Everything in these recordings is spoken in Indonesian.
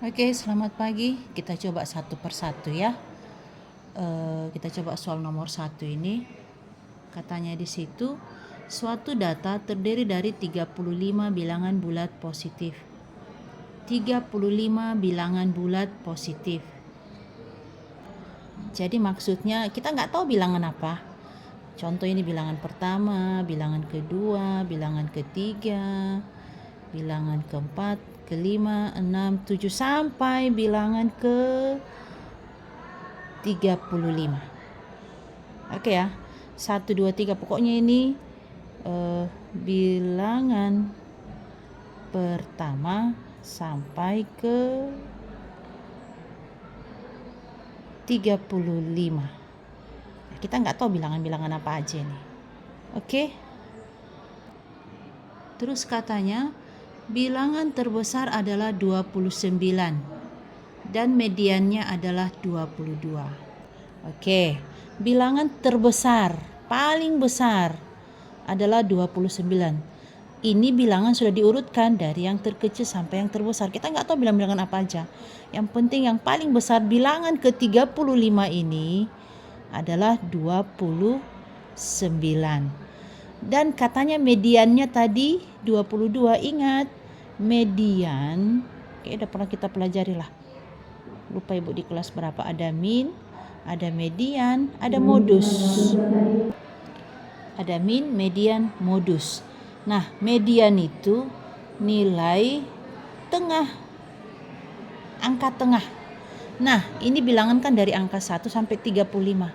Oke, selamat pagi. Kita coba satu persatu ya. Kita coba soal nomor 1 ini. Katanya di situ, suatu data terdiri dari 35 bilangan bulat positif. 35 bilangan bulat positif. Jadi maksudnya kita nggak tahu bilangan apa. Contoh ini bilangan pertama, bilangan kedua, bilangan ketiga, bilangan keempat, kelima, 6, 7 sampai bilangan ke 35. Oke ya. 1 2 3 pokoknya ini bilangan pertama sampai ke 35. Kita nggak tahu bilangan-bilangan apa aja nih. Oke. Terus katanya bilangan terbesar adalah 29 dan mediannya adalah 22. Oke. Bilangan terbesar, paling besar adalah 29. Ini bilangan sudah diurutkan dari yang terkecil sampai yang terbesar. Kita nggak tahu bilangan apa aja. Yang penting yang paling besar bilangan ke-35 ini adalah 29. Dan katanya mediannya tadi 22. Ingat, median kayaknya udah pernah kita pelajari lah. Lupa ibu di kelas berapa. Ada min, ada median, ada modus. Ada min, median, modus. Nah, median itu nilai tengah, angka tengah. Nah, ini bilangan kan dari angka 1 sampai 35.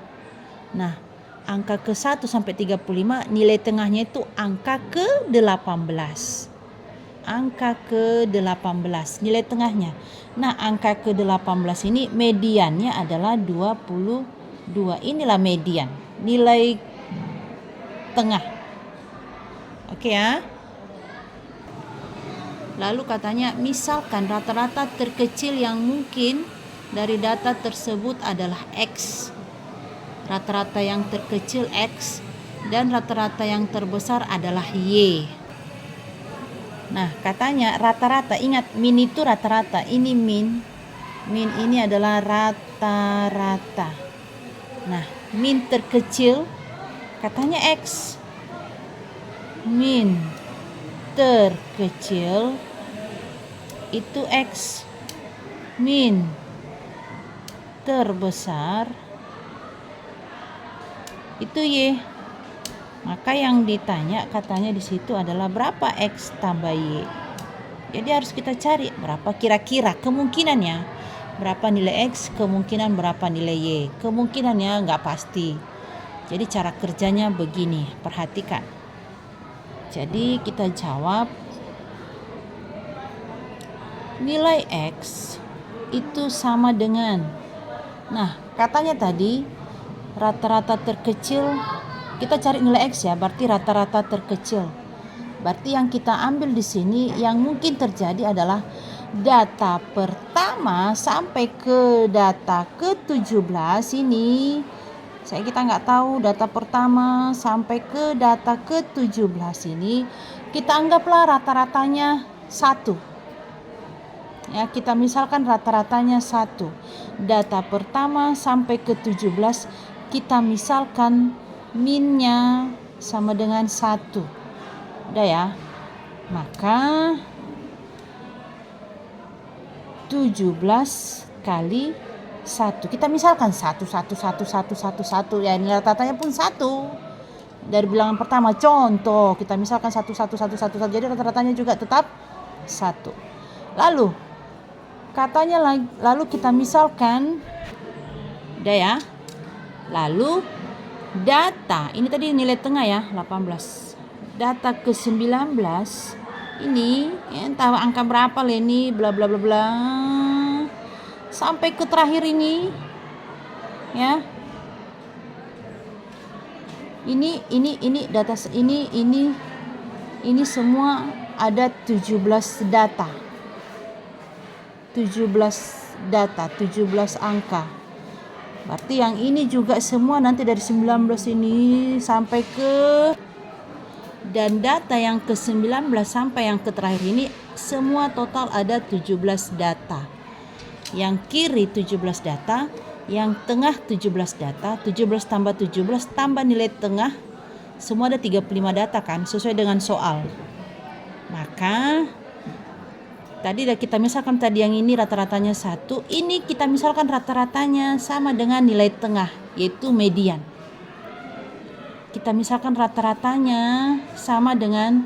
Nah, angka ke 1 sampai 35 nilai tengahnya itu angka ke-18. Angka ke-18 nilai tengahnya. Nah, angka ke-18 ini mediannya adalah 22. Inilah median, nilai tengah. Oke ya. Lalu katanya misalkan rata-rata terkecil yang mungkin dari data tersebut adalah X. Rata-rata yang terkecil X dan rata-rata yang terbesar adalah Y. Nah, katanya rata-rata, ingat min itu rata-rata. Ini min. Min ini adalah rata-rata. Nah, min terkecil katanya X. Min terkecil itu X. Min terbesar itu Y. Maka yang ditanya katanya di situ adalah berapa X tambah Y. Jadi harus kita cari berapa kira-kira kemungkinannya. Berapa nilai X, kemungkinan berapa nilai Y. Kemungkinannya nggak pasti. Jadi cara kerjanya begini, perhatikan. Jadi kita jawab nilai X itu sama dengan, nah katanya tadi rata-rata terkecil, kita cari nilai X ya, berarti rata-rata terkecil. Berarti yang kita ambil di sini yang mungkin terjadi adalah data pertama sampai ke data ke-17 ini. Kita nggak tahu data pertama sampai ke data ke-17 ini. Kita anggaplah rata-ratanya 1. Ya, kita misalkan rata-ratanya 1. Data pertama sampai ke-17 kita misalkan minnya sama dengan 1. Udah ya. Maka 17 kali 1. Kita misalkan 1 ya, nilai rata-ratanya pun 1. Dari bilangan pertama contoh, kita misalkan 1 jadi rata-ratanya juga tetap 1. Lalu kita misalkan udah ya. Lalu data, ini tadi nilai tengah ya, 18. Data ke-19 ini entah angka berapa lah ini, bla bla bla bla. Sampai ke terakhir ini ya. Ini data ini semua ada 17 data. 17 data, 17 angka. Berarti yang ini juga semua nanti dari 19 ini sampai ke, dan data yang ke-19 sampai yang ke terakhir ini semua total ada 17 data. Yang kiri 17 data, yang tengah 17 data, 17 tambah 17 tambah nilai tengah, semua ada 35 data kan, sesuai dengan soal. Maka tadi kita misalkan tadi yang ini rata-ratanya 1, ini kita misalkan rata-ratanya sama dengan nilai tengah, yaitu median. Kita misalkan rata-ratanya sama dengan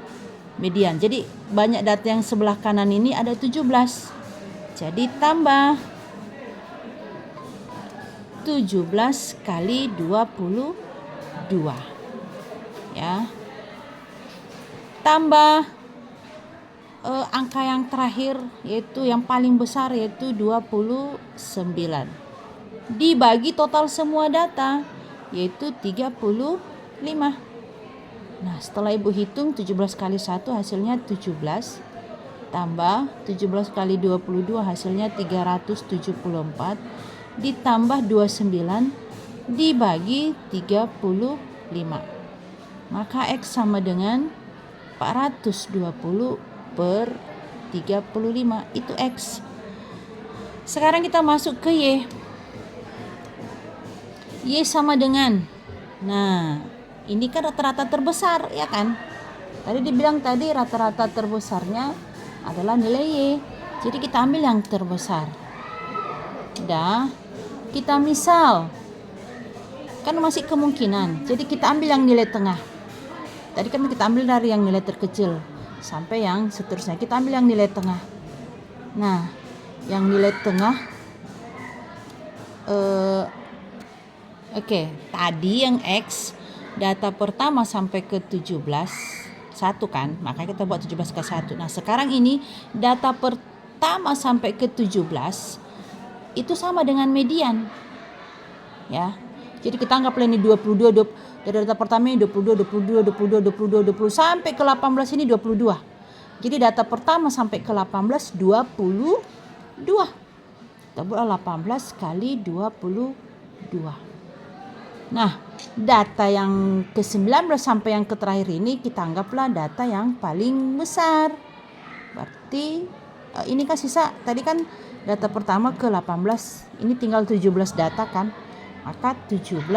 median. Jadi banyak data yang sebelah kanan ini ada 17. Jadi tambah 17 kali 22. Ya. Tambah angka yang terakhir, yaitu yang paling besar, yaitu 29. Dibagi total semua data, yaitu 35. Nah, setelah Ibu hitung 17 kali 1 hasilnya 17. Tambah 17 kali 22 hasilnya 374. Ditambah 29 dibagi 35. Maka X sama dengan 420 per 35. Itu X. Sekarang kita masuk ke Y. Y sama dengan, nah ini kan rata-rata terbesar, ya kan? Tadi dibilang tadi rata-rata terbesarnya adalah nilai Y. Jadi kita ambil yang terbesar. Dah, kita misal. Kan masih kemungkinan. Jadi kita ambil yang nilai tengah. Tadi kan kita ambil dari yang nilai terkecil sampai yang seterusnya. Kita ambil yang nilai tengah. Nah, yang nilai tengah tadi yang X data pertama sampai ke 17 1 kan, makanya kita buat 17 ke 1. Nah, sekarang ini data pertama sampai ke 17 itu sama dengan median. Ya. Jadi kita anggaplah ini 22 dari data pertama ini 22 sampai ke 18 ini 22. Jadi data pertama sampai ke 18 22. Kita buat 18 kali 22. Nah, data yang ke-19 sampai yang ke terakhir ini kita anggaplah data yang paling besar. Berarti ini kan sisa, tadi kan data pertama ke 18, ini tinggal 17 data kan. Maka 17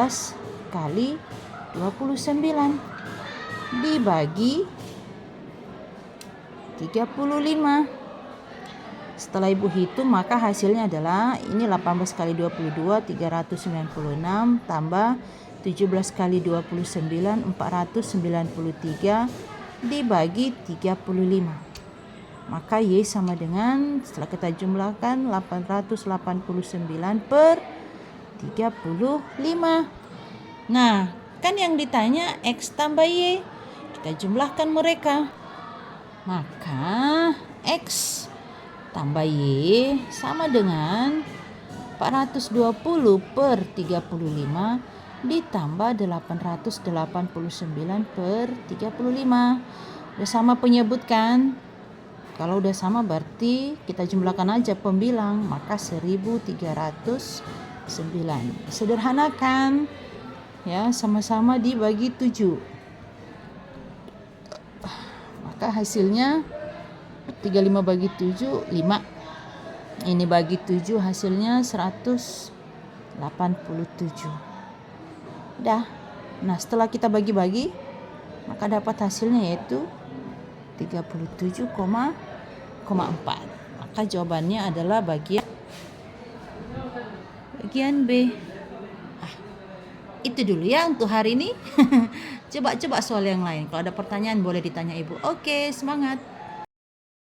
kali 29 dibagi 35. Setelah Ibu hitung maka hasilnya adalah ini 18 kali 22 396 tambah 17 kali 29 493 dibagi 35. Maka Y sama dengan, setelah kita jumlahkan, 889 per 35. Nah, kan yang ditanya X tambah Y. Kita jumlahkan mereka. Maka X tambah Y sama dengan 420 per 35 ditambah 889 per 35. Udah sama penyebut kan? Kalau udah sama berarti kita jumlahkan aja pembilang, maka 1309. Sederhanakan ya, sama-sama dibagi 7. Maka hasilnya 35 bagi 7 5. Ini bagi 7 hasilnya 187. Dah. Nah, setelah kita bagi-bagi maka dapat hasilnya yaitu 37,4. Maka jawabannya adalah bagian B. Itu dulu ya untuk hari ini. Coba soal yang lain. Kalau ada pertanyaan boleh ditanya Ibu. Oke, semangat.